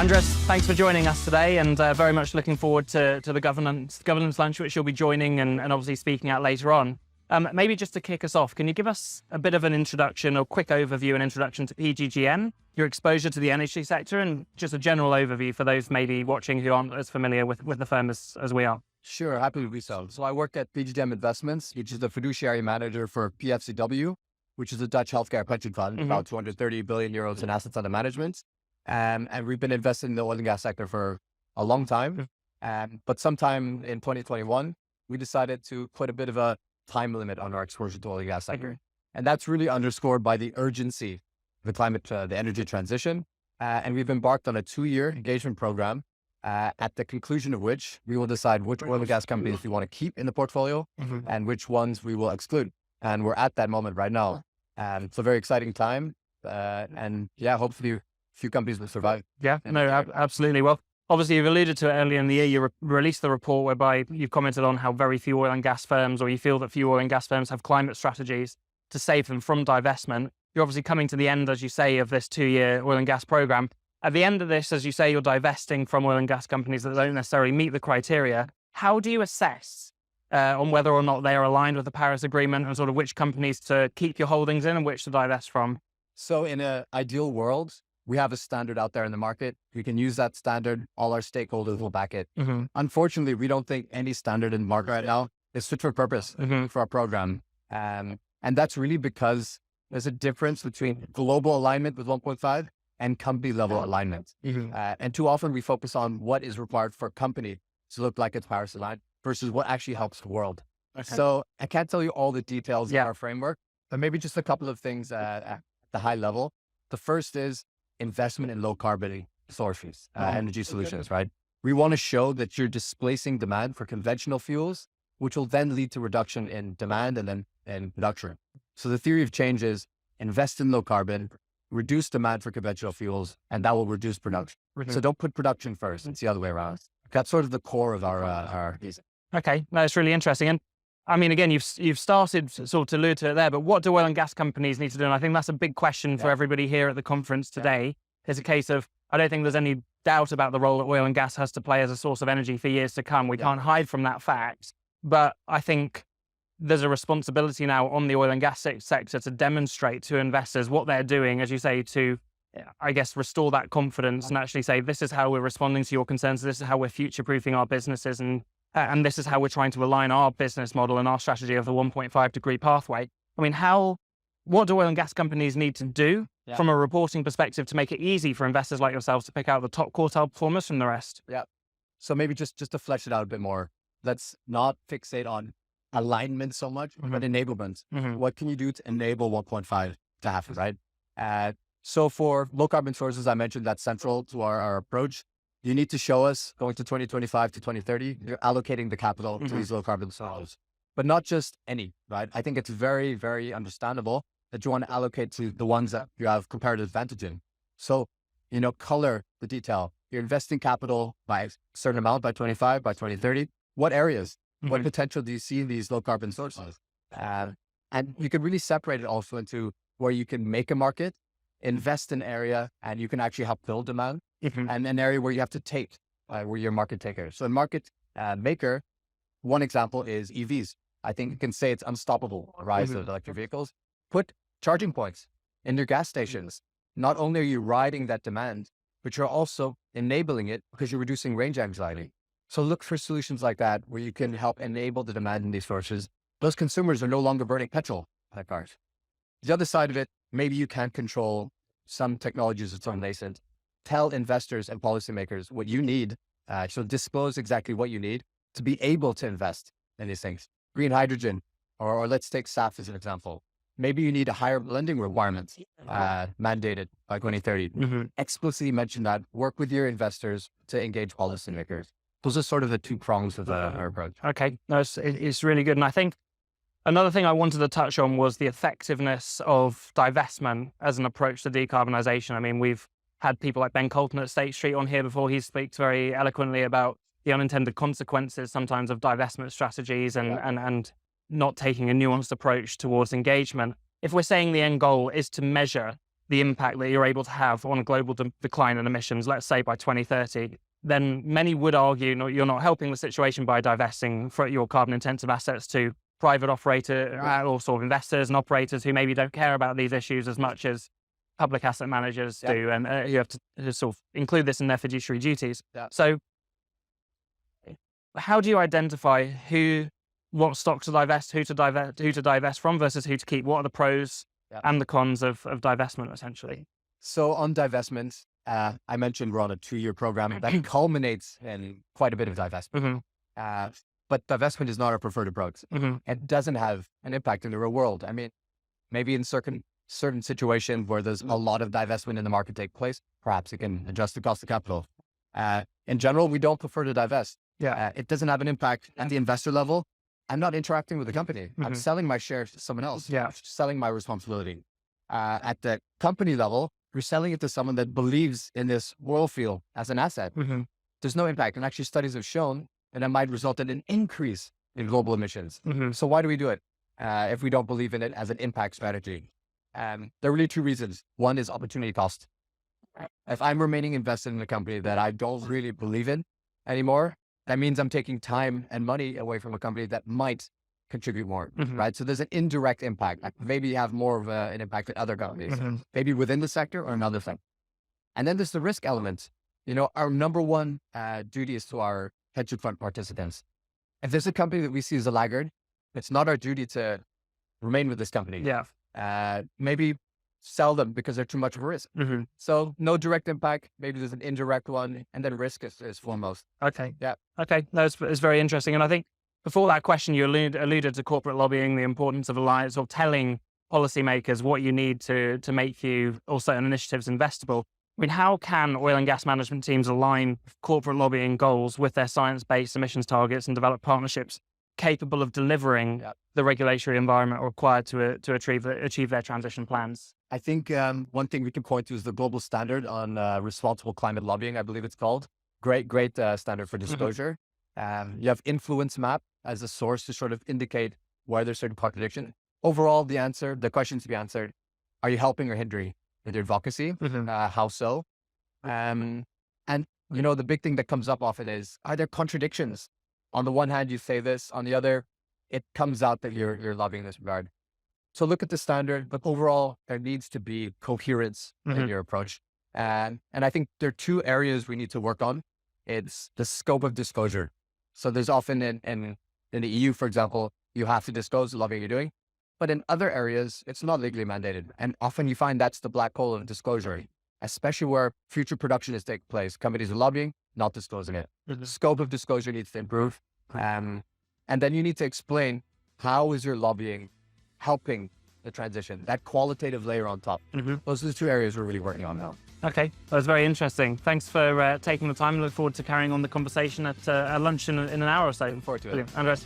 Andres, thanks for joining us today, and very much looking forward to the governance lunch, which you'll be joining and obviously speaking at later on. Maybe just to kick us off, can you give us a bit of an introduction or quick overview and introduction to PGGM, your exposure to the energy sector, and just a general overview for those maybe watching who aren't as familiar with the firm as we are? Sure, happy to do so. So I work at PGGM Investments, which is the fiduciary manager for PFCW, which is a Dutch healthcare pension fund, about 230 billion euros in assets under management. And we've been investing in the oil and gas sector for a long time. But sometime in 2021, we decided to put a bit of a time limit on our exposure to the oil and gas sector. And that's really underscored by the urgency of the energy transition. And we've embarked on a 2-year engagement program, at the conclusion of which we will decide which oil and gas companies we want to keep in the portfolio and which ones we will exclude. And we're at that moment right now. It's a very exciting time. And yeah, hopefully few companies will survive. Yeah, no, absolutely. Well, obviously you've alluded to it earlier in the year. You released the report whereby you've commented on how very few oil and gas firms, or you feel that few oil and gas firms have climate strategies to save them from divestment. You're obviously coming to the end, as you say, of this 2-year oil and gas program. At the end of this, as you say, you're divesting from oil and gas companies that don't necessarily meet the criteria. How do you assess on whether or not they are aligned with the Paris Agreement, and sort of which companies to keep your holdings in and which to divest from? So in an ideal world, we have a standard out there in the market. We can use that standard. All our stakeholders will back it. Unfortunately, we don't think any standard in the market right now is fit for purpose for our program. And that's really because there's a difference between global alignment with 1.5 and company level alignment. And too often we focus on what is required for a company to look like it's Paris aligned versus what actually helps the world. So I can't tell you all the details of our framework, but maybe just a couple of things at the high level. The first is investment in low carbon sources, energy solutions, right? We want to show that you're displacing demand for conventional fuels, which will then lead to reduction in demand and then in production. So the theory of change is invest in low carbon, reduce demand for conventional fuels, and that will reduce production. So don't put production first. It's the other way around. That's sort of the core of our thesis. Okay, no, it's really interesting. And I mean, again, you've started sort of to allude to it there, but what do oil and gas companies need to do? And I think that's a big question for everybody here at the conference today. It's a case of, I don't think there's any doubt about the role that oil and gas has to play as a source of energy for years to come. We can't hide from that fact. But I think there's a responsibility now on the oil and gas sector to demonstrate to investors what they're doing, as you say, to, I guess, restore that confidence and actually say, this is how we're responding to your concerns. This is how we're future-proofing our businesses. And this is how we're trying to align our business model and our strategy of the 1.5 degree pathway. I mean, what do oil and gas companies need to do from a reporting perspective to make it easy for investors like yourselves to pick out the top quartile performers from the rest? Yeah. So maybe just to flesh it out a bit more, let's not fixate on alignment so much, but enablement. What can you do to enable 1.5 to happen, right? So for low carbon sources, I mentioned that's central to our approach. You need to show us going to 2025 to 2030, you're allocating the capital to these low carbon sources, but not just any, right? I think it's very, very understandable that you want to allocate to the ones that you have comparative advantage in. So, color the detail. You're investing capital by a certain amount by 25, by 2030. What areas, what potential do you see in these low carbon sources? And you can really separate it also into where you can make a market, invest in area, and you can actually help build demand. And an area where you have to take, where you're a market taker. So in market maker, one example is EVs. I think you can say it's unstoppable rise of electric vehicles. Put charging points in your gas stations. Not only are you riding that demand, but you're also enabling it because you're reducing range anxiety. So look for solutions like that where you can help enable the demand in these sources. Those consumers are no longer burning petrol like cars. The other side of it, maybe you can't control some technologies that's on nascent. Tell investors and policymakers what you need. So disclose exactly what you need to be able to invest in these things. Green hydrogen, or let's take SAF as an example. Maybe you need a higher blending requirement mandated by 2030. Explicitly mention that. Work with your investors to engage policymakers. Those are sort of the two prongs of our approach. Okay, no, it's really good. And I think another thing I wanted to touch on was the effectiveness of divestment as an approach to decarbonization. I mean, we've had people like Ben Colton at State Street on here before. He speaks very eloquently about the unintended consequences sometimes of divestment strategies and not taking a nuanced approach towards engagement. If we're saying the end goal is to measure the impact that you're able to have on a global decline in emissions, let's say by 2030, then many would argue you're not helping the situation by divesting your carbon intensive assets to private operator or sort of investors and operators who maybe don't care about these issues as much as public asset managers do, and you have to sort of include this in their fiduciary duties. So how do you identify what stock to divest, who to divest from versus who to keep? What are the pros and the cons of divestment, essentially? So on divestment, I mentioned we're on a 2-year program that culminates in quite a bit of divestment. But divestment is not our preferred approach. It doesn't have an impact in the real world. I mean, maybe in certain situations where there's a lot of divestment in the market take place, perhaps it can adjust the cost of capital. In general, we don't prefer to divest. It doesn't have an impact at the investor level. I'm not interacting with the company. I'm selling my shares to someone else. Selling my responsibility. At the company level, you're selling it to someone that believes in this oil field as an asset. There's no impact. And actually studies have shown that it might result in an increase in global emissions. So why do we do it if we don't believe in it as an impact strategy? There are really 2 reasons. One is opportunity cost. If I'm remaining invested in a company that I don't really believe in anymore, that means I'm taking time and money away from a company that might contribute more, right? So there's an indirect impact. Maybe you have more of an impact than other companies, maybe within the sector or another thing. And then there's the risk element. Our number one duty is to our hedge fund participants. If there's a company that we see as a laggard, it's not our duty to remain with this company. Maybe sell them because they're too much of a risk. So no direct impact, maybe there's an indirect one, and then risk is foremost. Okay. That's very interesting. And I think before that question, you alluded to corporate lobbying, the importance of alliance, or telling policymakers what you need to make you or certain initiatives investable. I mean, how can oil and gas management teams align corporate lobbying goals with their science-based emissions targets and develop partnerships capable of delivering the regulatory environment required to achieve their transition plans? I think one thing we can point to is the global standard on responsible climate lobbying, I believe it's called. Great standard for disclosure. You have influence map as a source to sort of indicate where there's certain contradiction. Overall, the question to be answered, are you helping or hindering with your advocacy? How so? And the big thing that comes up often is, are there contradictions? On the one hand, you say this, on the other, it comes out that you're lobbying in this regard. So look at the standard, but overall, there needs to be coherence in your approach. And I think there are 2 areas we need to work on. It's the scope of disclosure. So there's often in the EU, for example, you have to disclose the lobbying you're doing, but in other areas, it's not legally mandated. And often you find that's the black hole of disclosure, especially where future production is taking place. Companies are lobbying, not disclosing it. The scope of disclosure needs to improve. And then you need to explain, how is your lobbying helping the transition, that qualitative layer on top. Those are the 2 areas we're really working on now. Okay, that was very interesting. Thanks for taking the time. I look forward to carrying on the conversation at lunch in an hour or so. Looking forward to it. Brilliant. Andres.